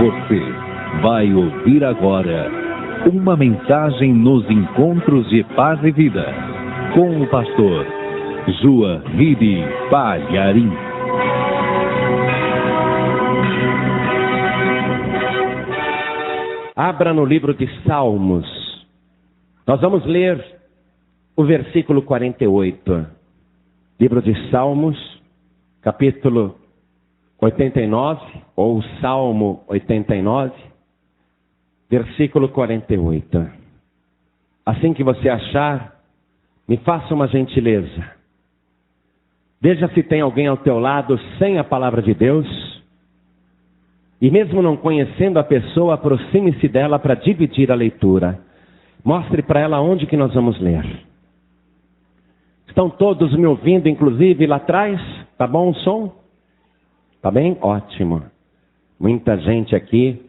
Você vai ouvir agora uma mensagem nos encontros de paz e vida com o pastor Joahide Palharim. Abra no livro de Salmos. Nós vamos ler o versículo 48. Livro de Salmos, capítulo 89, ou Salmo 89, versículo 48. Assim que você achar, me faça uma gentileza. Veja se tem alguém ao teu lado sem a palavra de Deus. E mesmo não conhecendo a pessoa, aproxime-se dela para dividir a leitura. Mostre para ela onde que nós vamos ler. Estão todos me ouvindo, inclusive lá atrás? Tá bom o som? Tá bem? Ótimo. Muita gente aqui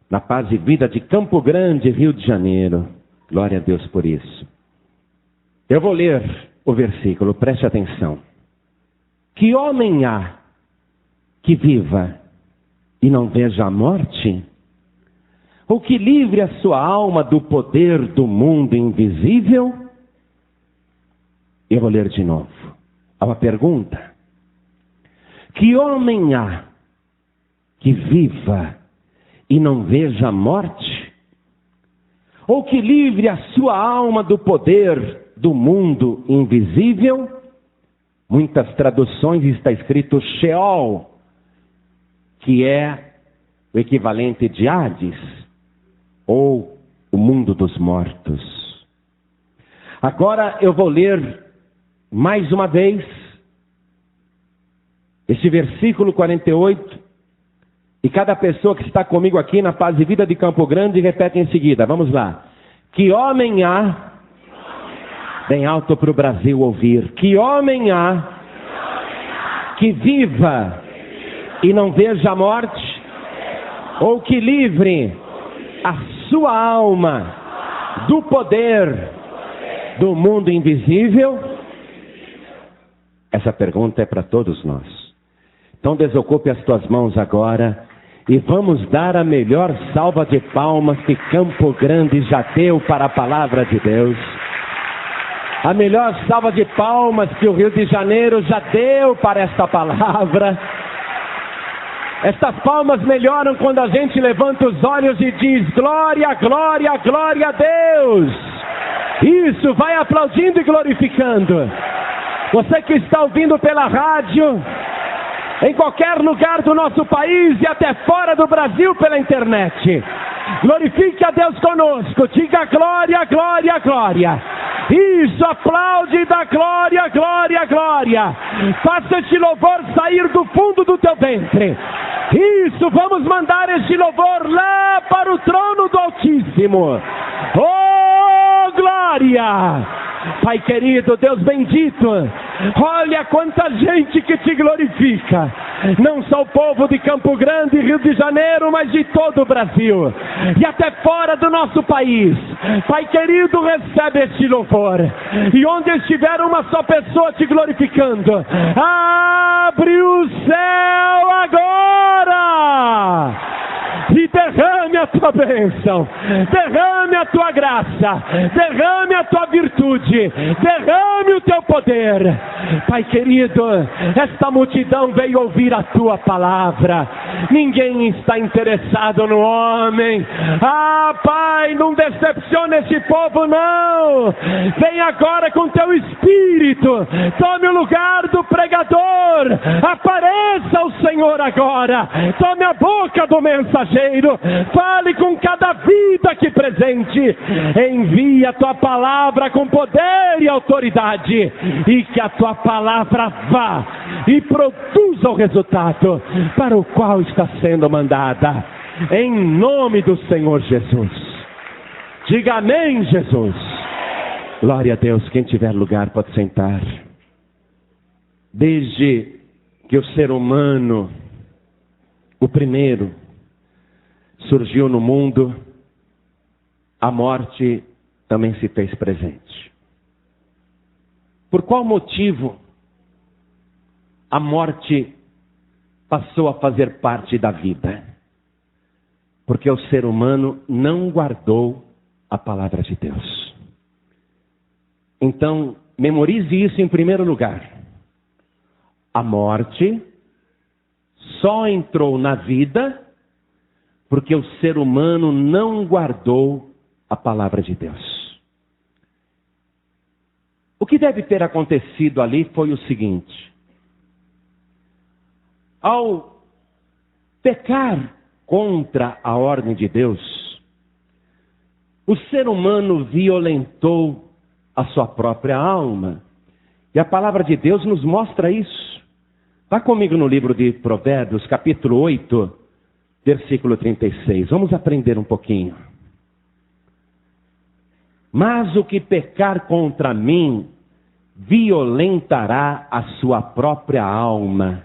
na Paz e Vida de Campo Grande, Rio de Janeiro. Glória a Deus por isso. Eu vou ler o versículo, preste atenção. Que homem há que viva e não veja a morte? Ou que livre a sua alma do poder do mundo invisível? Eu vou ler de novo. Há uma pergunta. Que homem há que viva e não veja a morte? Ou que livre a sua alma do poder do mundo invisível? Muitas traduções está escrito Sheol, que é o equivalente de Hades, ou o mundo dos mortos. Agora eu vou ler mais uma vez este versículo 48, e cada pessoa que está comigo aqui na Paz e Vida de Campo Grande repete em seguida. Vamos lá. Que homem há, bem alto para o Brasil ouvir, que homem há que viva e não veja a morte, ou que livre a sua alma do poder do mundo invisível? Essa pergunta é para todos nós. Então desocupe as tuas mãos agora e vamos dar a melhor salva de palmas que Campo Grande já deu para a palavra de Deus. A melhor salva de palmas que o Rio de Janeiro já deu para esta palavra. Estas palmas melhoram quando a gente levanta os olhos e diz: glória, glória, glória a Deus. Isso, vai aplaudindo e glorificando. Você que está ouvindo pela rádio, em qualquer lugar do nosso país e até fora do Brasil pela internet, glorifique a Deus conosco, diga glória, glória, glória. Isso, aplaude e dá glória, glória, glória. Faça este louvor sair do fundo do teu ventre. Isso, vamos mandar este louvor lá para o trono do Altíssimo. Oh, glória! Pai querido, Deus bendito, olha quanta gente que te glorifica. Não só o povo de Campo Grande, Rio de Janeiro, mas de todo o Brasil. E até fora do nosso país. Pai querido, recebe este louvor. E onde estiver uma só pessoa te glorificando, abre o céu agora! E derrame a tua bênção, derrame a tua graça, derrame a tua virtude, derrame o teu poder. Pai querido, esta multidão veio ouvir a tua palavra. Ninguém está interessado no homem. Ah, Pai, não decepcione esse povo, não. Vem agora com teu Espírito, tome o lugar do pregador. Apareça o Senhor agora, tome a boca do mensageiro. Fale com cada vida aqui presente. Envia a tua palavra com poder e autoridade, e que a tua palavra vá e produza o resultado para o qual está sendo mandada. Em nome do Senhor Jesus. Diga amém, Jesus. Glória a Deus. Quem tiver lugar pode sentar. Desde que o ser humano, o primeiro, surgiu no mundo, a morte também se fez presente. Por qual motivo a morte passou a fazer parte da vida? Porque o ser humano não guardou a palavra de Deus. Então, memorize isso em primeiro lugar. A morte só entrou na vida porque o ser humano não guardou a palavra de Deus. O que deve ter acontecido ali foi o seguinte: ao pecar contra a ordem de Deus, o ser humano violentou a sua própria alma. E a palavra de Deus nos mostra isso. Vá comigo no livro de Provérbios, capítulo 8, versículo 36. Vamos aprender um pouquinho. Mas o que pecar contra mim, violentará a sua própria alma.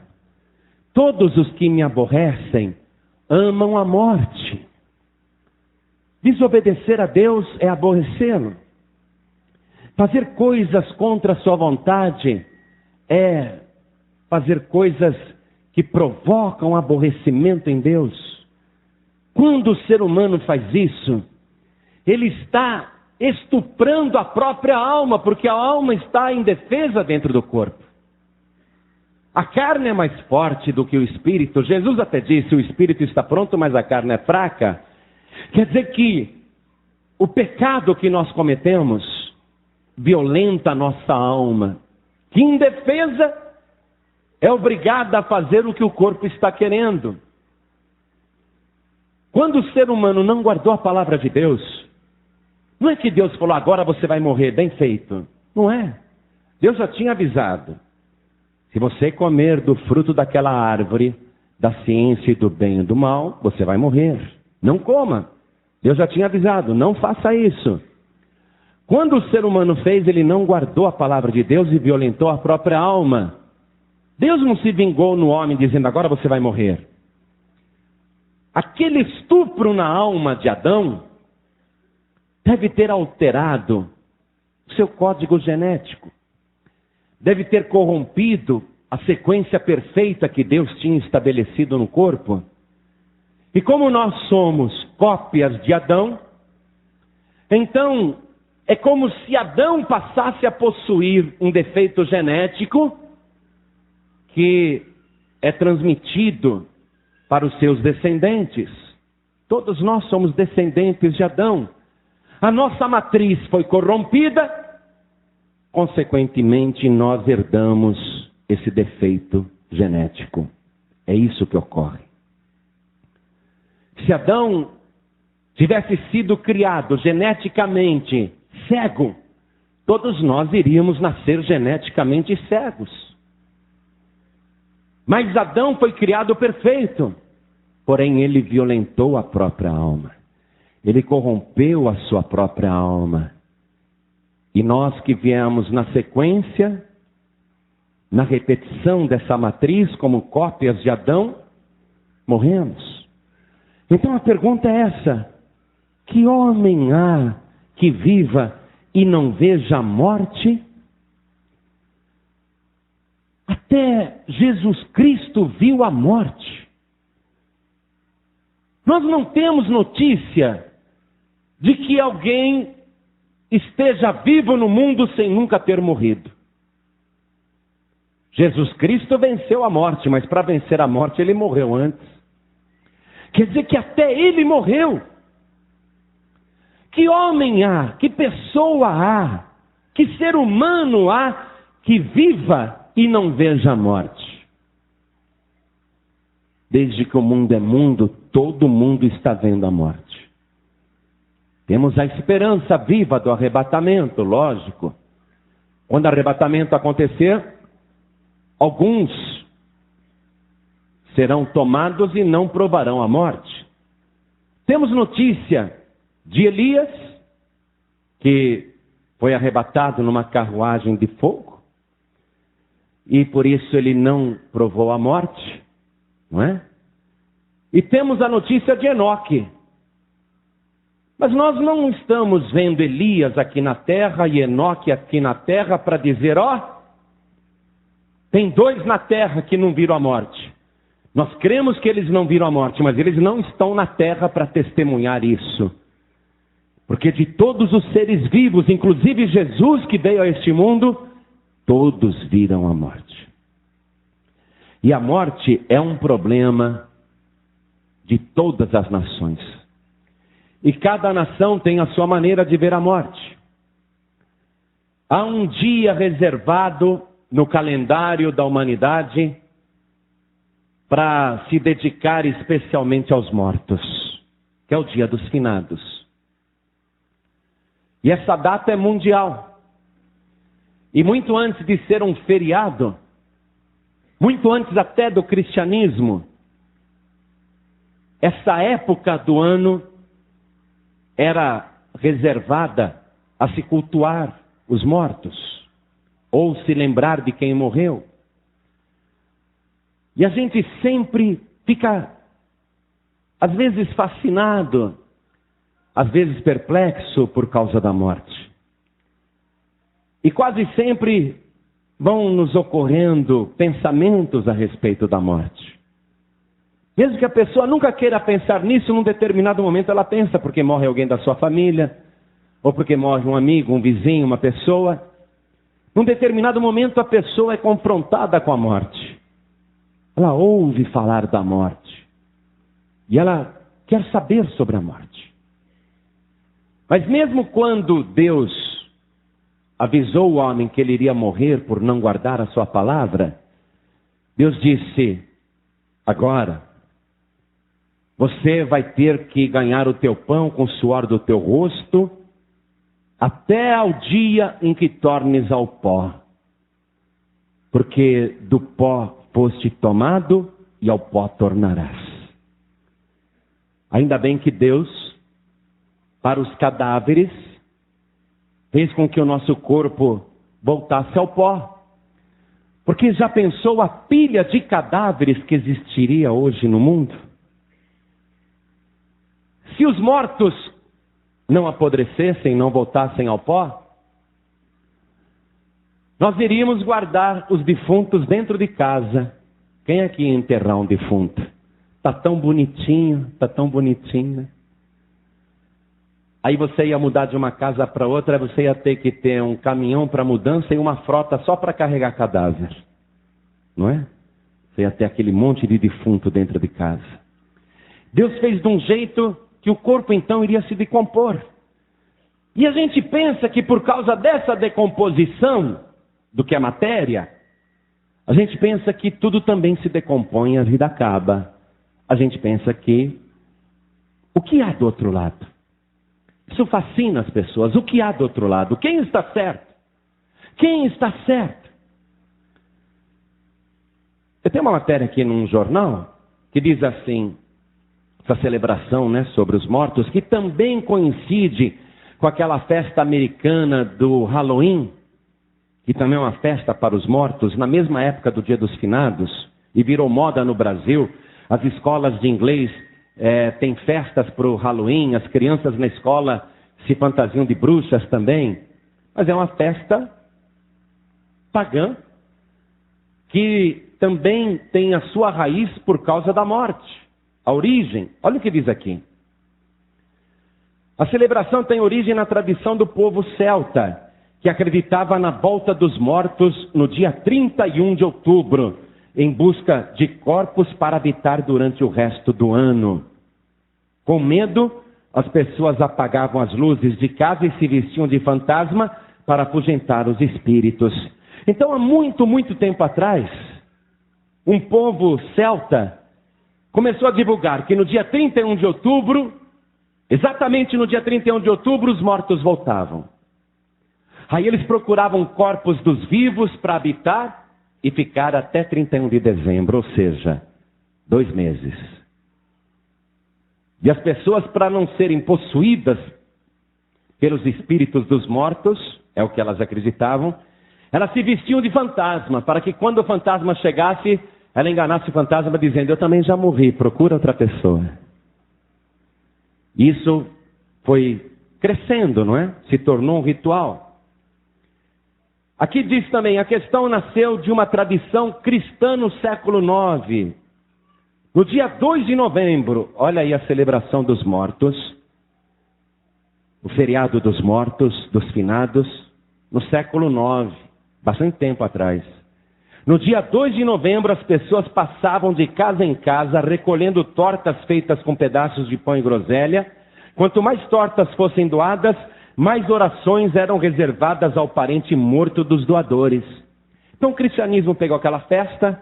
Todos os que me aborrecem, amam a morte. Desobedecer a Deus é aborrecê-lo. Fazer coisas contra a sua vontade é fazer coisas que provocam aborrecimento em Deus. Quando o ser humano faz isso, ele está estuprando a própria alma, porque a alma está indefesa dentro do corpo. A carne é mais forte do que o espírito. Jesus até disse: o espírito está pronto, mas a carne é fraca. Quer dizer que o pecado que nós cometemos violenta a nossa alma, que indefesa é obrigada a fazer o que o corpo está querendo. Quando o ser humano não guardou a palavra de Deus, não é que Deus falou: agora você vai morrer, bem feito. Não é. Deus já tinha avisado: se você comer do fruto daquela árvore, da ciência e do bem e do mal, você vai morrer. Não coma. Deus já tinha avisado: não faça isso. Quando o ser humano fez, ele não guardou a palavra de Deus e violentou a própria alma. Deus não se vingou no homem dizendo: agora você vai morrer. Aquele estupro na alma de Adão deve ter alterado o seu código genético. Deve ter corrompido a sequência perfeita que Deus tinha estabelecido no corpo. E como nós somos cópias de Adão, então é como se Adão passasse a possuir um defeito genético que é transmitido para os seus descendentes. Todos nós somos descendentes de Adão. A nossa matriz foi corrompida, consequentemente nós herdamos esse defeito genético. É isso que ocorre. Se Adão tivesse sido criado geneticamente cego, todos nós iríamos nascer geneticamente cegos. Mas Adão foi criado perfeito, porém ele violentou a própria alma. Ele corrompeu a sua própria alma. E nós que viemos na sequência, na repetição dessa matriz, como cópias de Adão, morremos. Então a pergunta é essa: que homem há que viva e não veja a morte? Até Jesus Cristo viu a morte. Nós não temos notícia de que alguém esteja vivo no mundo sem nunca ter morrido. Jesus Cristo venceu a morte, mas para vencer a morte ele morreu antes. Quer dizer que até ele morreu. Que homem há, que pessoa há, que ser humano há que viva e não veja a morte? Desde que o mundo é mundo, todo mundo está vendo a morte. Temos a esperança viva do arrebatamento, lógico. Quando o arrebatamento acontecer, alguns serão tomados e não provarão a morte. Temos notícia de Elias, que foi arrebatado numa carruagem de fogo, e por isso ele não provou a morte, não é? E temos a notícia de Enoque. Mas nós não estamos vendo Elias aqui na terra e Enoque aqui na terra para dizer: ó, tem dois na terra que não viram a morte. Nós cremos que eles não viram a morte, mas eles não estão na terra para testemunhar isso. Porque de todos os seres vivos, inclusive Jesus que veio a este mundo, todos viram a morte. E a morte é um problema de todas as nações. E cada nação tem a sua maneira de ver a morte. Há um dia reservado no calendário da humanidade para se dedicar especialmente aos mortos, que é o Dia dos Finados. E essa data é mundial. E muito antes de ser um feriado, muito antes até do cristianismo, essa época do ano era reservada a se cultuar os mortos, ou se lembrar de quem morreu. E a gente sempre fica, às vezes fascinado, às vezes perplexo por causa da morte. E quase sempre vão nos ocorrendo pensamentos a respeito da morte. Mesmo que a pessoa nunca queira pensar nisso, num determinado momento ela pensa, porque morre alguém da sua família, ou porque morre um amigo, um vizinho, uma pessoa. Num determinado momento a pessoa é confrontada com a morte. Ela ouve falar da morte. E ela quer saber sobre a morte. Mas mesmo quando Deus avisou o homem que ele iria morrer por não guardar a sua palavra, Deus disse: agora, você vai ter que ganhar o teu pão com o suor do teu rosto, até ao dia em que tornes ao pó. Porque do pó foste tomado e ao pó tornarás. Ainda bem que Deus, para os cadáveres, fez com que o nosso corpo voltasse ao pó. Porque já pensou a pilha de cadáveres que existiria hoje no mundo? Se os mortos não apodrecessem, não voltassem ao pó, nós iríamos guardar os defuntos dentro de casa. Quem aqui ia enterrar um defunto? Está tão bonitinho, está tão bonitinho, né? Aí você ia mudar de uma casa para outra, você ia ter que ter um caminhão para mudança e uma frota só para carregar cadáver. Não é? Você ia ter aquele monte de defunto dentro de casa. Deus fez de um jeito que o corpo então iria se decompor. E a gente pensa que por causa dessa decomposição do que é matéria, a gente pensa que tudo também se decompõe e a vida acaba. A gente pensa que o que há do outro lado? Isso fascina as pessoas. O que há do outro lado? Quem está certo? Quem está certo? Eu tenho uma matéria aqui num jornal que diz assim, essa celebração, né, sobre os mortos, que também coincide com aquela festa americana do Halloween, que também é uma festa para os mortos, na mesma época do Dia dos Finados, e virou moda no Brasil. As escolas de inglês têm festas para o Halloween, as crianças na escola se fantasiam de bruxas também, mas é uma festa pagã, que também tem a sua raiz por causa da morte. A origem, olha o que diz aqui. A celebração tem origem na tradição do povo celta, que acreditava na volta dos mortos no dia 31 de outubro, em busca de corpos para habitar durante o resto do ano. Com medo, as pessoas apagavam as luzes de casa e se vestiam de fantasma para afugentar os espíritos. Então, há muito, muito tempo atrás, um povo celta começou a divulgar que no dia 31 de outubro, exatamente no dia 31 de outubro, os mortos voltavam. Aí eles procuravam corpos dos vivos para habitar e ficar até 31 de dezembro, ou seja, 2 meses. E as pessoas, para não serem possuídas pelos espíritos dos mortos, é o que elas acreditavam, elas se vestiam de fantasma, para que quando o fantasma chegasse, ela enganasse o fantasma dizendo: eu também já morri, procura outra pessoa. Isso foi crescendo, não é? Se tornou um ritual. Aqui diz também, a questão nasceu de uma tradição cristã no século IX. No dia 2 de novembro, olha aí a celebração dos mortos, o feriado dos mortos, dos finados, no século IX, bastante tempo atrás. No dia 2 de novembro, as pessoas passavam de casa em casa, recolhendo tortas feitas com pedaços de pão e groselha. Quanto mais tortas fossem doadas, mais orações eram reservadas ao parente morto dos doadores. Então o cristianismo pegou aquela festa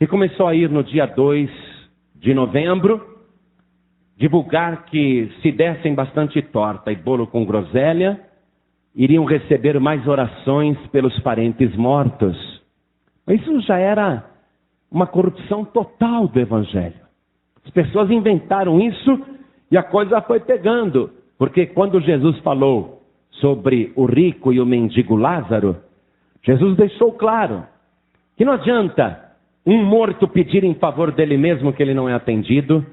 e começou a ir no dia 2 de novembro, divulgar que se dessem bastante torta e bolo com groselha, iriam receber mais orações pelos parentes mortos. Isso já era uma corrupção total do Evangelho. As pessoas inventaram isso e a coisa foi pegando. Porque quando Jesus falou sobre o rico e o mendigo Lázaro, Jesus deixou claro que não adianta um morto pedir em favor dele mesmo que ele não é atendido.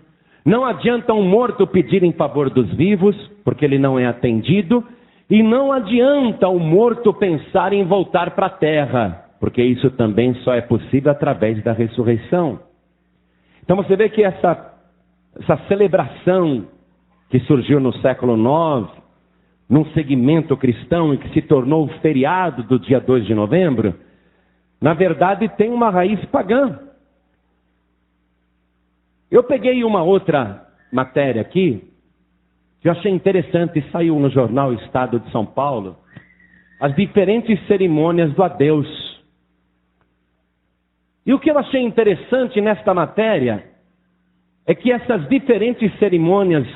Não adianta um morto pedir em favor dos vivos, porque ele não é atendido. E não adianta o morto pensar em voltar para a terra, porque isso também só é possível através da ressurreição. Então você vê que essa celebração que surgiu no século IX, num segmento cristão e que se tornou o feriado do dia 2 de novembro, na verdade tem uma raiz pagã. Eu peguei uma outra matéria aqui, que eu achei interessante, saiu no jornal Estado de São Paulo, as diferentes cerimônias do adeus. E o que eu achei interessante nesta matéria é que essas diferentes cerimônias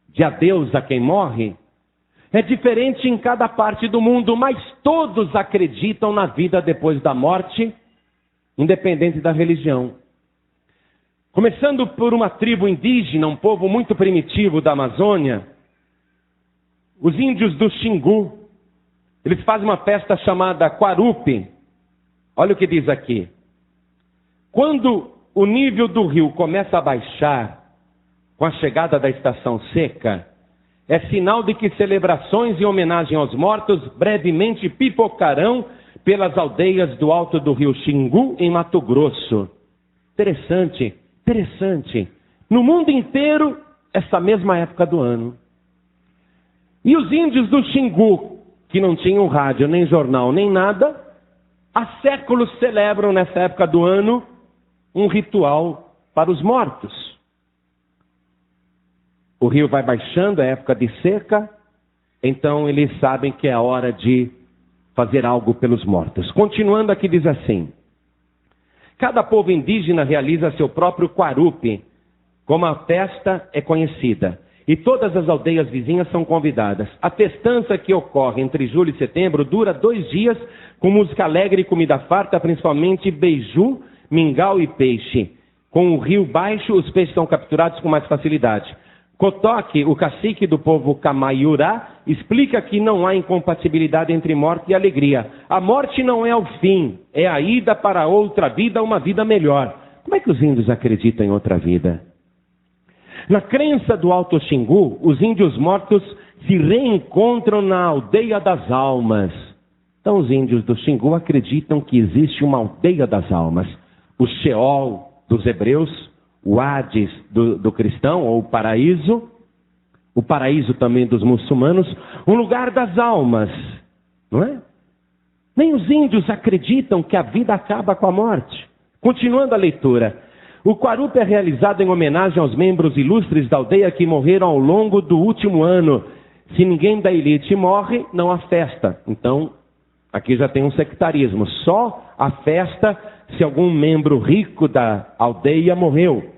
de adeus a quem morre é diferente em cada parte do mundo, mas todos acreditam na vida depois da morte, independente da religião. Começando por uma tribo indígena, um povo muito primitivo da Amazônia, os índios do Xingu, eles fazem uma festa chamada Quarupi. Olha o que diz aqui. Quando o nível do rio começa a baixar, com a chegada da estação seca, é sinal de que celebrações em homenagem aos mortos brevemente pipocarão pelas aldeias do alto do rio Xingu, em Mato Grosso. Interessante. No mundo inteiro, essa mesma época do ano. E os índios do Xingu, que não tinham rádio, nem jornal, nem nada, há séculos celebram nessa época do ano um ritual para os mortos. O rio vai baixando, é época de seca, então eles sabem que é a hora de fazer algo pelos mortos. Continuando aqui diz assim: cada povo indígena realiza seu próprio Quarupi, como a festa é conhecida, e todas as aldeias vizinhas são convidadas. A festança que ocorre entre julho e setembro dura 2 dias, com música alegre e comida farta, principalmente beiju, mingau e peixe. Com o rio baixo, os peixes são capturados com mais facilidade. Kotoque, o cacique do povo Camaiurá, explica que não há incompatibilidade entre morte e alegria. A morte não é o fim, é a ida para outra vida, uma vida melhor. Como é que os índios acreditam em outra vida? Na crença do Alto Xingu, os índios mortos se reencontram na aldeia das almas. Então os índios do Xingu acreditam que existe uma aldeia das almas. O Sheol dos hebreus, o Hades do cristão, ou o paraíso também dos muçulmanos, um lugar das almas, não é? Nem os índios acreditam que a vida acaba com a morte. Continuando a leitura, o Quarupi é realizado em homenagem aos membros ilustres da aldeia que morreram ao longo do último ano. Se ninguém da elite morre, não há festa. Então, aqui já tem um sectarismo. Só a festa se algum membro rico da aldeia morreu.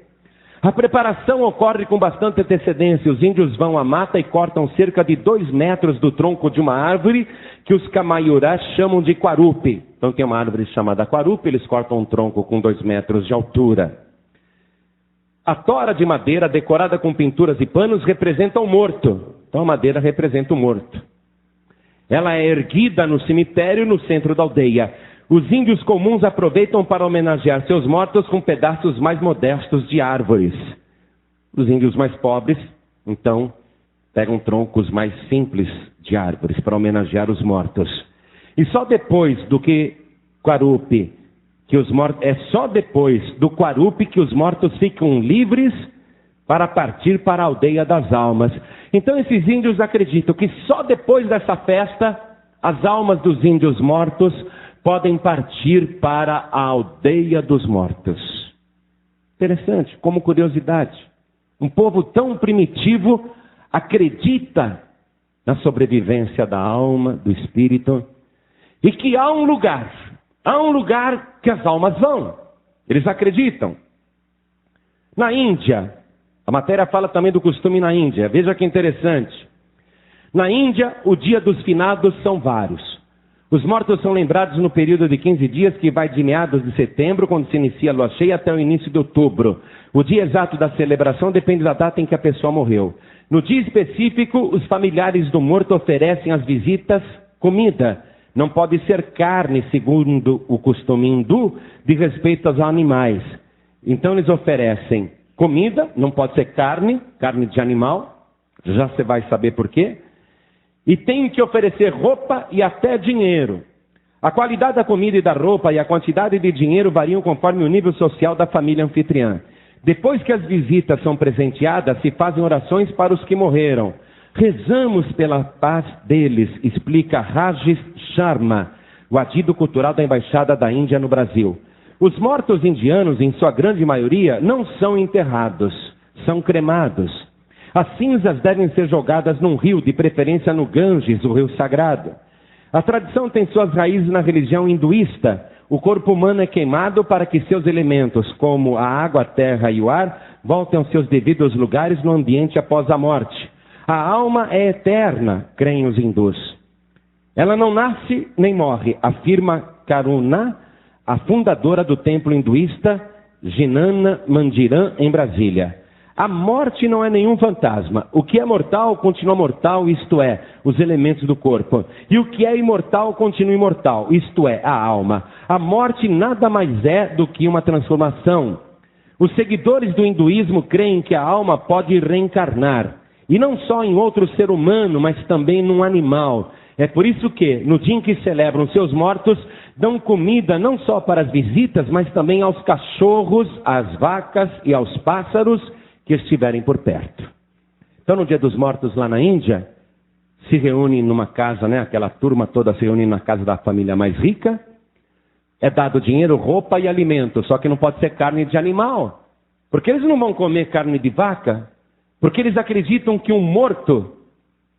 A preparação ocorre com bastante antecedência. Os índios vão à mata e cortam cerca de 2 metros do tronco de uma árvore que os Camaiurás chamam de Quarupi. Então tem uma árvore chamada Quarupi, eles cortam um tronco com 2 metros de altura. A tora de madeira decorada com pinturas e panos representa o morto. Então a madeira representa o morto. Ela é erguida no cemitério no centro da aldeia. Os índios comuns aproveitam para homenagear seus mortos com pedaços mais modestos de árvores. Os índios mais pobres, então, pegam troncos mais simples de árvores para homenagear os mortos. E só depois do que Quarupi que os mortos, é só depois do Quarupi que os mortos ficam livres para partir para a aldeia das almas. Então esses índios acreditam que só depois dessa festa as almas dos índios mortos podem partir para a aldeia dos mortos. Interessante, como curiosidade. Um povo tão primitivo acredita na sobrevivência da alma, do espírito, e que há um lugar que as almas vão. Eles acreditam. Na Índia, a matéria fala também do costume na Índia. Veja que interessante. Na Índia, o dia dos finados são vários. Os mortos são lembrados no período de 15 dias, que vai de meados de setembro, quando se inicia a lua cheia, até o início de outubro. O dia exato da celebração depende da data em que a pessoa morreu. No dia específico, os familiares do morto oferecem às visitas comida. Não pode ser carne, segundo o costume hindu, de respeito aos animais. Então eles oferecem comida, não pode ser carne de animal, já você vai saber por quê. E tem que oferecer roupa e até dinheiro. A qualidade da comida e da roupa e a quantidade de dinheiro variam conforme o nível social da família anfitriã. Depois que as visitas são presenteadas, se fazem orações para os que morreram. Rezamos pela paz deles, explica Rajesh Sharma, o adido cultural da Embaixada da Índia no Brasil. Os mortos indianos, em sua grande maioria, não são enterrados, são cremados. As cinzas devem ser jogadas num rio, de preferência no Ganges, o rio sagrado. A tradição tem suas raízes na religião hinduísta. O corpo humano é queimado para que seus elementos, como a água, a terra e o ar, voltem aos seus devidos lugares no ambiente após a morte. A alma é eterna, creem os hindus. Ela não nasce nem morre, afirma Karuna, a fundadora do templo hinduísta Jnana Mandiram, em Brasília. A morte não é nenhum fantasma. O que é mortal continua mortal, isto é, os elementos do corpo. E o que é imortal continua imortal, isto é, a alma. A morte nada mais é do que uma transformação. Os seguidores do hinduísmo creem que a alma pode reencarnar. E não só em outro ser humano, mas também num animal. É por isso que, no dia em que celebram seus mortos, dão comida não só para as visitas, mas também aos cachorros, às vacas e aos pássaros que estiverem por perto. Então, no dia dos mortos lá na Índia, se reúne numa casa, né? Aquela turma toda se reúne na casa da família mais rica. É dado dinheiro, roupa e alimento, só que não pode ser carne de animal. Porque eles não vão comer carne de vaca. Porque eles acreditam que um morto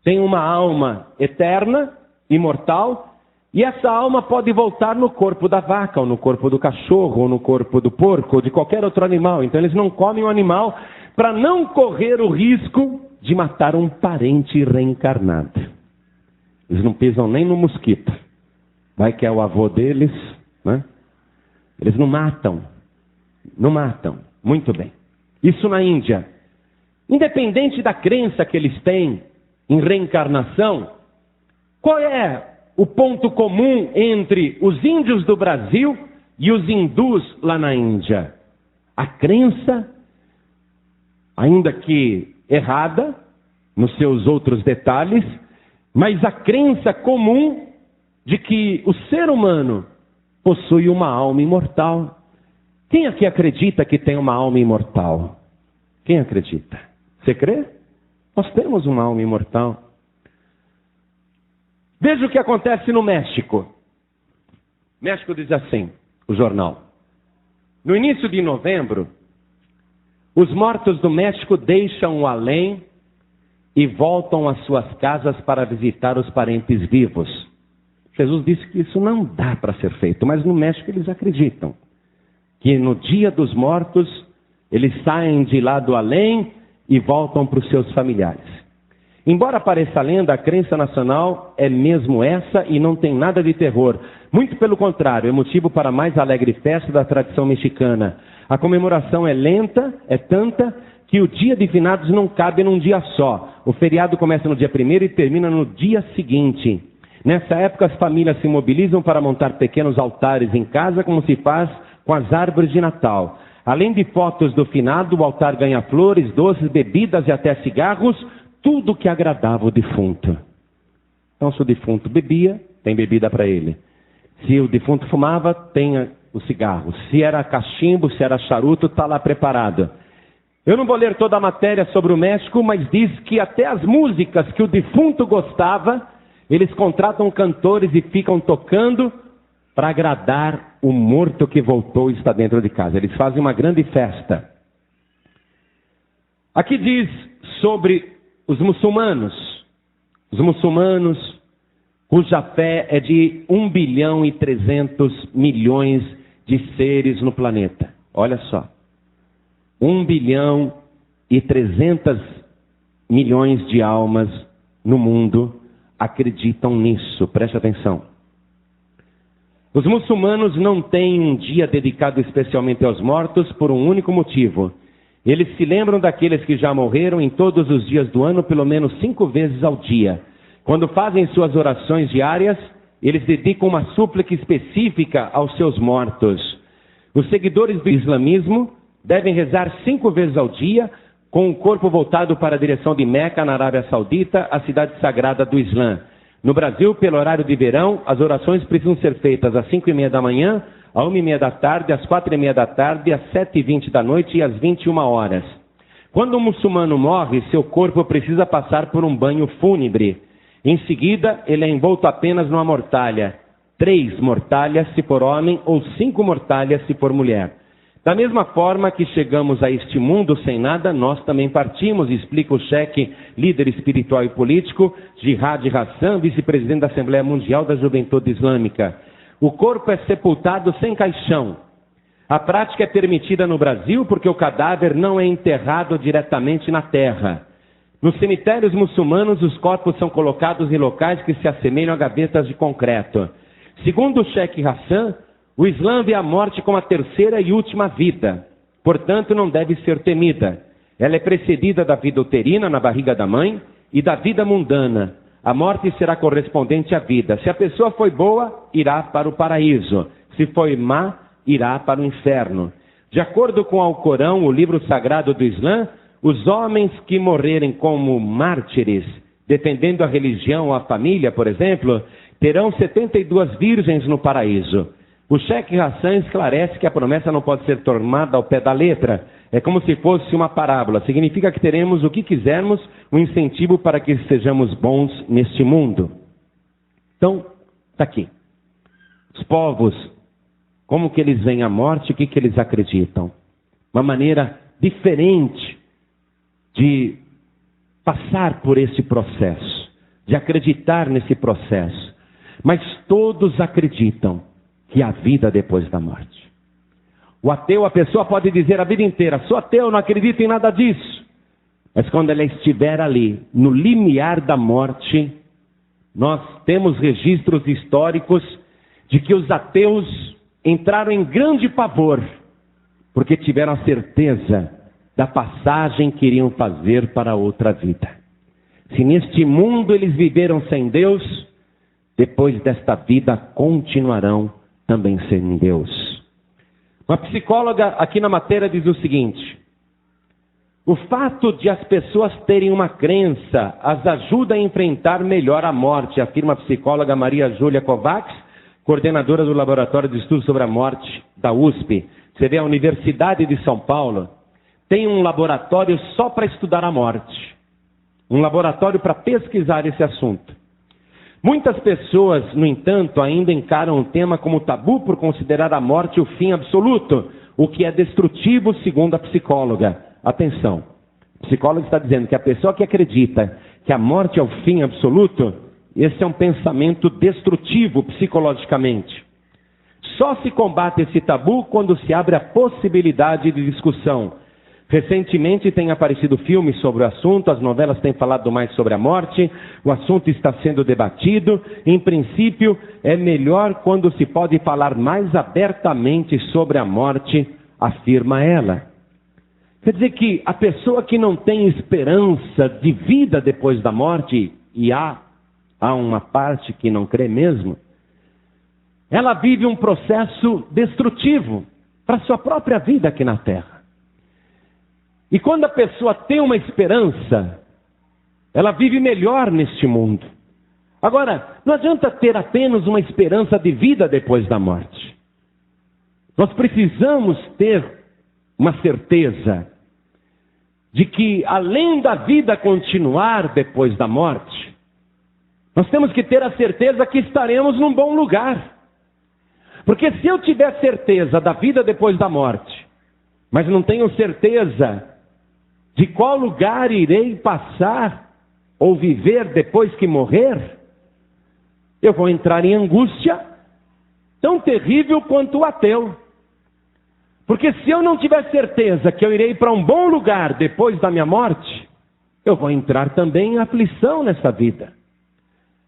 tem uma alma eterna, imortal, e essa alma pode voltar no corpo da vaca, ou no corpo do cachorro, ou no corpo do porco, ou de qualquer outro animal. Então eles não comem o animal para não correr o risco de matar um parente reencarnado. Eles não pisam nem no mosquito. Vai que é o avô deles, né? Eles não matam. Não matam. Muito bem. Isso na Índia. Independente da crença que eles têm em reencarnação, qual é o ponto comum entre os índios do Brasil e os hindus lá na Índia? A crença, ainda que errada, nos seus outros detalhes, mas a crença comum de que o ser humano possui uma alma imortal. Quem aqui acredita que tem uma alma imortal? Quem acredita? Você crê? Nós temos uma alma imortal. Veja o que acontece no México. México diz assim, o jornal. No início de novembro, os mortos do México deixam o além e voltam às suas casas para visitar os parentes vivos. Jesus disse que isso não dá para ser feito, mas no México eles acreditam que no dia dos mortos eles saem de lá do além e voltam para os seus familiares. Embora pareça lenda, a crença nacional é mesmo essa e não tem nada de terror. Muito pelo contrário, é motivo para a mais alegre festa da tradição mexicana. A comemoração é lenta, é tanta, que o dia de finados não cabe num dia só. O feriado começa no dia 1º e termina no dia seguinte. Nessa época, as famílias se mobilizam para montar pequenos altares em casa, como se faz com as árvores de Natal. Além de fotos do finado, o altar ganha flores, doces, bebidas e até cigarros, tudo que agradava o defunto. Então, se o defunto bebia, tem bebida para ele. Se o defunto fumava, tem o cigarro. Se era cachimbo, se era charuto, está lá preparado. Eu não vou ler toda a matéria sobre o México, mas diz que até as músicas que o defunto gostava, eles contratam cantores e ficam tocando para agradar o morto que voltou e está dentro de casa. Eles fazem uma grande festa. Aqui diz sobre os muçulmanos. Os muçulmanos, cuja fé é de 1 bilhão e 300 milhões de seres no planeta. Olha só. 1 bilhão e 300 milhões de almas no mundo acreditam nisso. Preste atenção. Os muçulmanos não têm um dia dedicado especialmente aos mortos por um único motivo. Eles se lembram daqueles que já morreram em todos os dias do ano, pelo menos 5 vezes ao dia. Quando fazem suas orações diárias, eles dedicam uma súplica específica aos seus mortos. Os seguidores do islamismo devem rezar 5 vezes ao dia, com o corpo voltado para a direção de Meca, na Arábia Saudita, a cidade sagrada do Islã. No Brasil, pelo horário de verão, as orações precisam ser feitas às 5h30 da manhã, às 1h30 da tarde, às 4h30 da tarde, às 7h20 da noite e às 21 horas. Quando um muçulmano morre, seu corpo precisa passar por um banho fúnebre. Em seguida, ele é envolto apenas numa mortalha. 3 mortalhas se for homem ou 5 mortalhas se for mulher. Da mesma forma que chegamos a este mundo sem nada, nós também partimos, explica o cheque líder espiritual e político, Jihad Hassan, vice-presidente da Assembleia Mundial da Juventude Islâmica. O corpo é sepultado sem caixão. A prática é permitida no Brasil porque o cadáver não é enterrado diretamente na terra. Nos cemitérios muçulmanos, os corpos são colocados em locais que se assemelham a gavetas de concreto. Segundo o cheque Hassan, o Islã vê a morte como a terceira e última vida, portanto não deve ser temida. Ela é precedida da vida uterina na barriga da mãe e da vida mundana. A morte será correspondente à vida. Se a pessoa foi boa, irá para o paraíso. Se foi má, irá para o inferno. De acordo com o Alcorão, o livro sagrado do Islã, os homens que morrerem como mártires, defendendo a religião ou a família, por exemplo, terão 72 virgens no paraíso. O cheque Hassan esclarece que a promessa não pode ser tomada ao pé da letra. É como se fosse uma parábola. Significa que teremos o que quisermos, um incentivo para que sejamos bons neste mundo. Então, está aqui. Os povos, como que eles veem a morte, o que eles acreditam? Uma maneira diferente de passar por esse processo, de acreditar nesse processo. Mas todos acreditam que há vida depois da morte. O ateu, a pessoa pode dizer a vida inteira, sou ateu, não acredito em nada disso. Mas quando ela estiver ali, no limiar da morte, nós temos registros históricos de que os ateus entraram em grande pavor, porque tiveram a certeza da passagem que iriam fazer para outra vida. Se neste mundo eles viveram sem Deus, depois desta vida continuarão também sem Deus. Uma psicóloga aqui na matéria diz o seguinte: o fato de as pessoas terem uma crença as ajuda a enfrentar melhor a morte, afirma a psicóloga Maria Júlia Kovacs, coordenadora do Laboratório de Estudos sobre a Morte da USP. Você vê, a Universidade de São Paulo tem um laboratório só para estudar a morte. Um laboratório para pesquisar esse assunto. Muitas pessoas, no entanto, ainda encaram o tema como tabu por considerar a morte o fim absoluto, o que é destrutivo, segundo a psicóloga. Atenção, a psicóloga está dizendo que a pessoa que acredita que a morte é o fim absoluto, esse é um pensamento destrutivo psicologicamente. Só se combate esse tabu quando se abre a possibilidade de discussão. Recentemente tem aparecido filmes sobre o assunto, as novelas têm falado mais sobre a morte, o assunto está sendo debatido. Em princípio, é melhor quando se pode falar mais abertamente sobre a morte, afirma ela. Quer dizer que a pessoa que não tem esperança de vida depois da morte, e há uma parte que não crê mesmo, ela vive um processo destrutivo para a sua própria vida aqui na Terra. E quando a pessoa tem uma esperança, ela vive melhor neste mundo. Agora, não adianta ter apenas uma esperança de vida depois da morte. Nós precisamos ter uma certeza de que, além da vida continuar depois da morte, nós temos que ter a certeza que estaremos num bom lugar. Porque se eu tiver certeza da vida depois da morte, mas não tenho certeza de qual lugar irei passar ou viver depois que morrer, eu vou entrar em angústia tão terrível quanto o ateu. Porque se eu não tiver certeza que eu irei para um bom lugar depois da minha morte, eu vou entrar também em aflição nessa vida.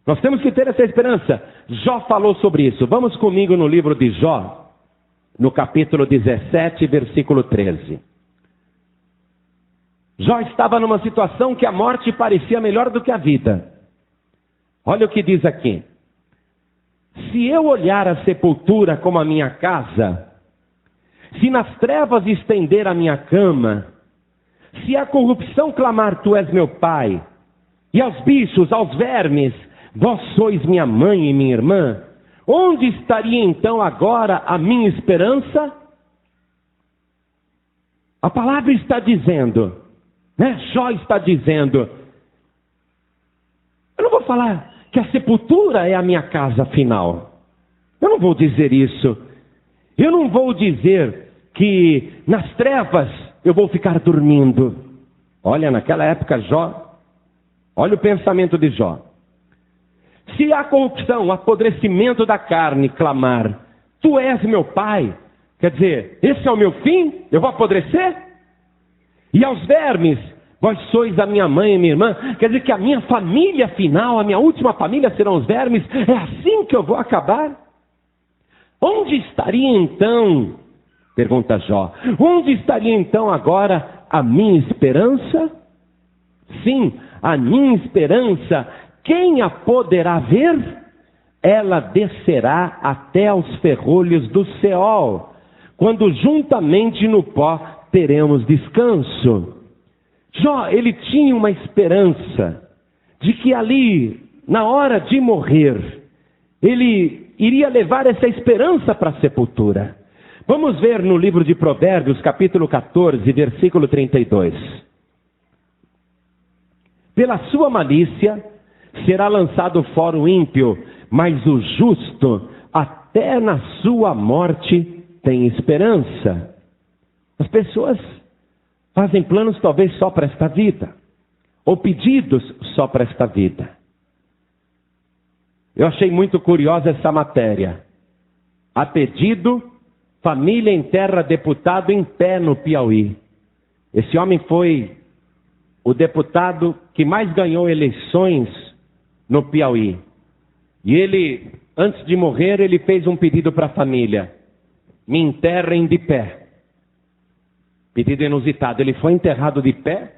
Nós temos que ter essa esperança. Jó falou sobre isso. Vamos comigo no livro de Jó, no capítulo 17, versículo 13. Jó estava numa situação que a morte parecia melhor do que a vida. Olha o que diz aqui. Se eu olhar a sepultura como a minha casa, se nas trevas estender a minha cama, se a corrupção clamar, tu és meu pai, e aos bichos, aos vermes, vós sois minha mãe e minha irmã, onde estaria então agora a minha esperança? A palavra está dizendo, Jó está dizendo, eu não vou falar que a sepultura é a minha casa final. Eu não vou dizer isso. Eu não vou dizer que nas trevas eu vou ficar dormindo. Olha, naquela época Jó, olha o pensamento de Jó. Se a corrupção, o apodrecimento da carne clamar, tu és meu pai, quer dizer, esse é o meu fim? Eu vou apodrecer? E aos vermes, vós sois a minha mãe e minha irmã, quer dizer que a minha família final, a minha última família serão os vermes, é assim que eu vou acabar? Onde estaria então, pergunta Jó, onde estaria então agora a minha esperança? Sim, a minha esperança, quem a poderá ver? Ela descerá até aos ferrolhos do Seol, quando juntamente no pó teremos descanso. Jó, ele tinha uma esperança de que ali, na hora de morrer, ele iria levar essa esperança para a sepultura. Vamos ver no livro de Provérbios, capítulo 14, versículo 32. Pela sua malícia será lançado fora o ímpio, mas o justo, até na sua morte, tem esperança. As pessoas fazem planos talvez só para esta vida, ou pedidos só para esta vida. Eu achei muito curiosa essa matéria. A pedido, família enterra deputado em pé no Piauí. Esse homem foi o deputado que mais ganhou eleições no Piauí. E ele, antes de morrer, ele fez um pedido para a família: me enterrem de pé. Pedido inusitado. Ele foi enterrado de pé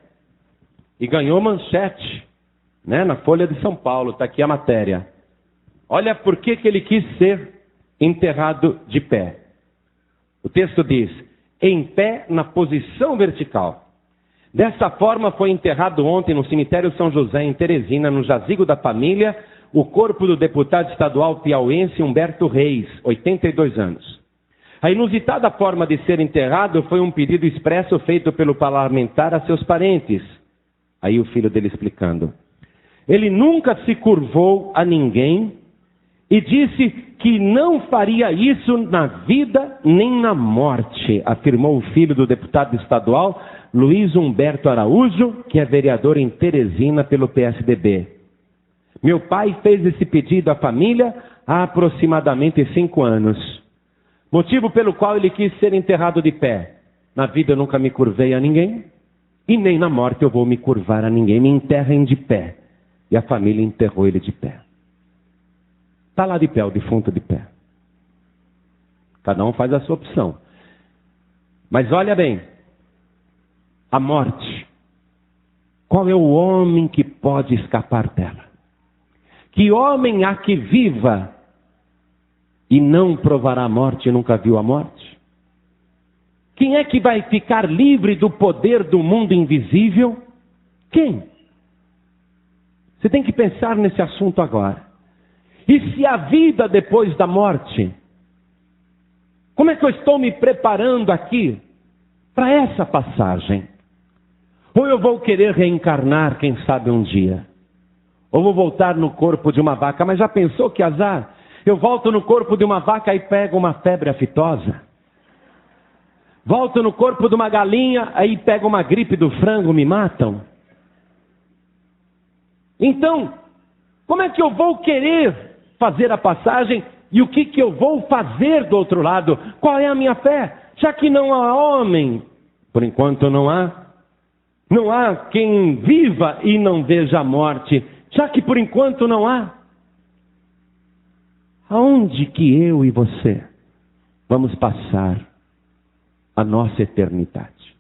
e ganhou manchete, na Folha de São Paulo. Está aqui a matéria. Olha por que ele quis ser enterrado de pé. O texto diz: em pé na posição vertical. Dessa forma foi enterrado ontem no cemitério São José, em Teresina, no jazigo da família, o corpo do deputado estadual piauiense Humberto Reis, 82 anos. A inusitada forma de ser enterrado foi um pedido expresso feito pelo parlamentar a seus parentes. Aí o filho dele explicando. Ele nunca se curvou a ninguém e disse que não faria isso na vida nem na morte, afirmou o filho do deputado estadual, Luiz Humberto Araújo, que é vereador em Teresina pelo PSDB. Meu pai fez esse pedido à família há aproximadamente 5 anos. Motivo pelo qual ele quis ser enterrado de pé. Na vida eu nunca me curvei a ninguém, e nem na morte eu vou me curvar a ninguém. Me enterrem de pé. E a família enterrou ele de pé. Está lá de pé, o defunto de pé. Cada um faz a sua opção. Mas olha bem, a morte, qual é o homem que pode escapar dela? Que homem há que viva e não provará a morte e nunca viu a morte? Quem é que vai ficar livre do poder do mundo invisível? Quem? Você tem que pensar nesse assunto agora. E se a vida depois da morte Como é que eu estou me preparando aqui para essa passagem? Ou eu vou querer reencarnar, quem sabe um dia? Ou vou voltar no corpo de uma vaca? Mas já pensou que azar? Eu volto no corpo de uma vaca e pego uma febre aftosa. Volto no corpo de uma galinha, aí pego uma gripe do frango, me matam. Então, como é que eu vou querer fazer a passagem? E o que eu vou fazer do outro lado? Qual é a minha fé? Já que não há homem, por enquanto não há quem viva e não veja a morte. Já que por enquanto não há, aonde que eu e você vamos passar a nossa eternidade?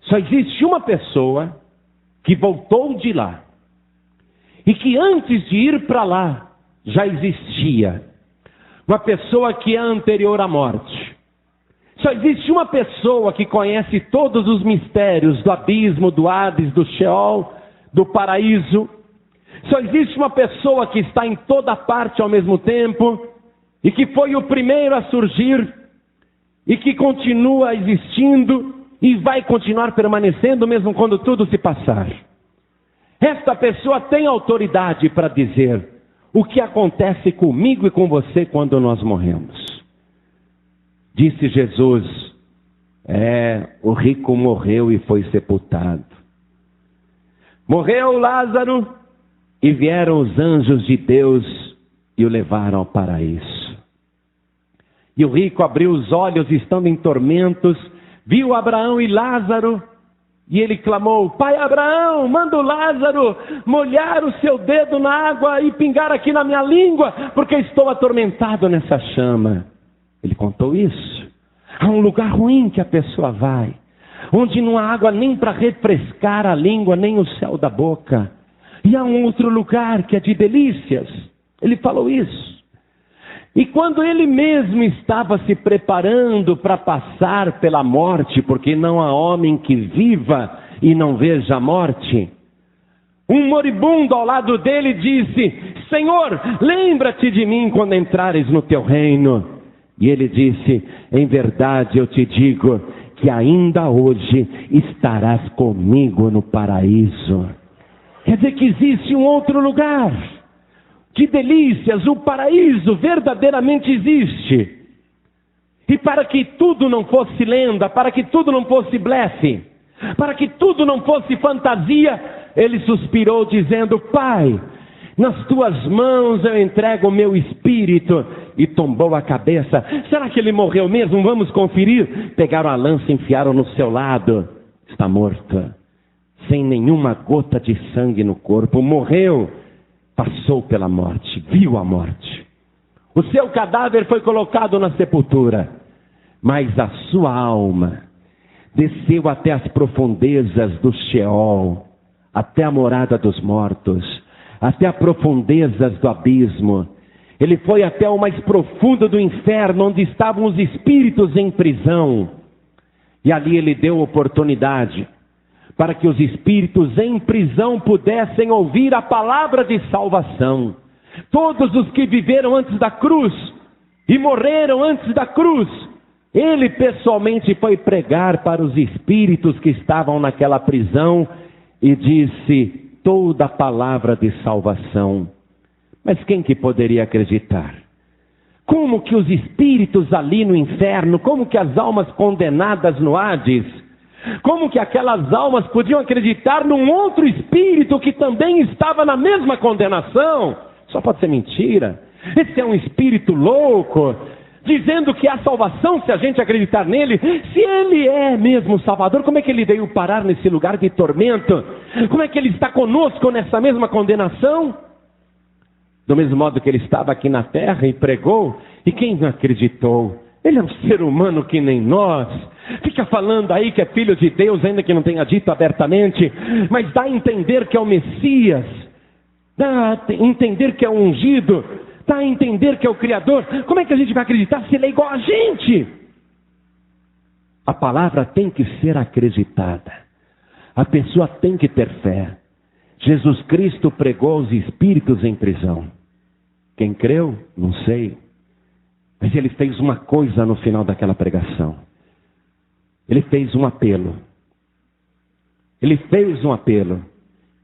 Só existe uma pessoa que voltou de lá e que antes de ir para lá já existia. Uma pessoa que é anterior à morte. Só existe uma pessoa que conhece todos os mistérios do abismo, do Hades, do Sheol, do paraíso. Só existe uma pessoa que está em toda parte ao mesmo tempo e que foi o primeiro a surgir e que continua existindo e vai continuar permanecendo mesmo quando tudo se passar. Esta pessoa tem autoridade para dizer o que acontece comigo e com você quando nós morremos. Disse Jesus, o rico morreu e foi sepultado. Morreu Lázaro e vieram os anjos de Deus e o levaram ao paraíso. E o rico abriu os olhos, estando em tormentos, viu Abraão e Lázaro, e ele clamou, Pai Abraão, manda o Lázaro molhar o seu dedo na água e pingar aqui na minha língua, porque estou atormentado nessa chama. Ele contou isso. Há um lugar ruim que a pessoa vai, onde não há água nem para refrescar a língua, nem o céu da boca. E há um outro lugar que é de delícias. Ele falou isso. E quando ele mesmo estava se preparando para passar pela morte, porque não há homem que viva e não veja a morte, um moribundo ao lado dele disse, Senhor, lembra-te de mim quando entrares no teu reino. E ele disse, em verdade eu te digo que ainda hoje estarás comigo no paraíso. Quer dizer que existe um outro lugar de delícias, o paraíso verdadeiramente existe. E para que tudo não fosse lenda, para que tudo não fosse blefe, para que tudo não fosse fantasia, ele suspirou dizendo, Pai, nas tuas mãos eu entrego o meu espírito. E tombou a cabeça. Será que ele morreu mesmo? Vamos conferir. Pegaram a lança e enfiaram no seu lado. Está morto, sem nenhuma gota de sangue no corpo. Morreu, passou pela morte, viu a morte. O seu cadáver foi colocado na sepultura, mas a sua alma desceu até as profundezas do Sheol, até a morada dos mortos, até as profundezas do abismo. Ele foi até o mais profundo do inferno, onde estavam os espíritos em prisão. E ali ele deu oportunidade para que os espíritos em prisão pudessem ouvir a palavra de salvação. Todos os que viveram antes da cruz e morreram antes da cruz, ele pessoalmente foi pregar para os espíritos que estavam naquela prisão e disse toda a palavra de salvação. Mas quem que poderia acreditar? Como que os espíritos ali no inferno, como que as almas condenadas no Hades, como que aquelas almas podiam acreditar num outro espírito que também estava na mesma condenação? Só pode ser mentira. Esse é um espírito louco, dizendo que há salvação se a gente acreditar nele. Se ele é mesmo o Salvador, como é que ele veio parar nesse lugar de tormento? Como é que ele está conosco nessa mesma condenação? Do mesmo modo que ele estava aqui na terra e pregou, e quem não acreditou? Ele é um ser humano que nem nós. Fica falando aí que é filho de Deus, ainda que não tenha dito abertamente, mas dá a entender que é o Messias, dá a entender que é o ungido, dá a entender que é o Criador. Como é que a gente vai acreditar se ele é igual a gente? A palavra tem que ser acreditada. A pessoa tem que ter fé. Jesus Cristo pregou aos espíritos em prisão. Quem creu? Não sei. Mas ele fez uma coisa no final daquela pregação. Ele fez um apelo. Ele fez um apelo.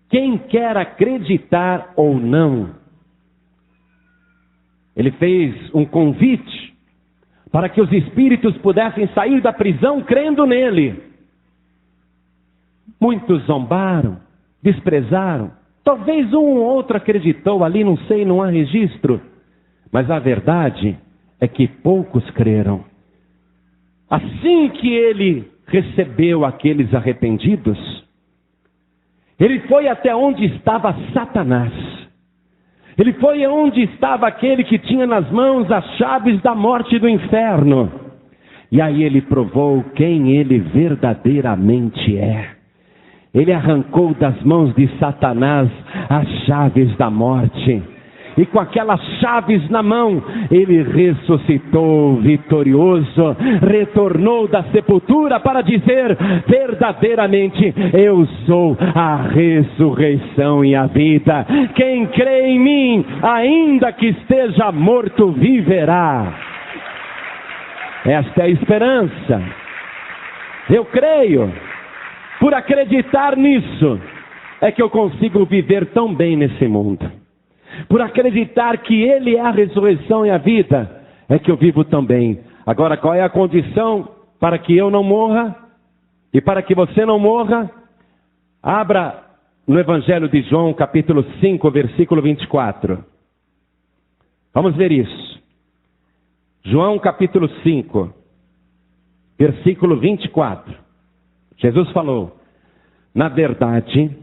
Quem quer acreditar ou não, ele fez um convite para que os espíritos pudessem sair da prisão crendo nele. Muitos zombaram, desprezaram. Talvez um ou outro acreditou ali, não sei, não há registro. Mas a verdade é que poucos creram. Assim que ele recebeu aqueles arrependidos, ele foi até onde estava Satanás. Ele foi onde estava aquele que tinha nas mãos as chaves da morte e do inferno. E aí ele provou quem ele verdadeiramente é. Ele arrancou das mãos de Satanás as chaves da morte. E com aquelas chaves na mão, ele ressuscitou vitorioso, retornou da sepultura para dizer verdadeiramente: eu sou a ressurreição e a vida. Quem crê em mim, ainda que esteja morto, viverá. Esta é a esperança. Eu creio. Por acreditar nisso, é que eu consigo viver tão bem nesse mundo. Por acreditar que Ele é a ressurreição e a vida, é que eu vivo tão bem. Agora, qual é a condição para que eu não morra? E para que você não morra? Abra no Evangelho de João, capítulo 5, versículo 24. Vamos ver isso. João, capítulo 5, versículo 24. Jesus falou: na verdade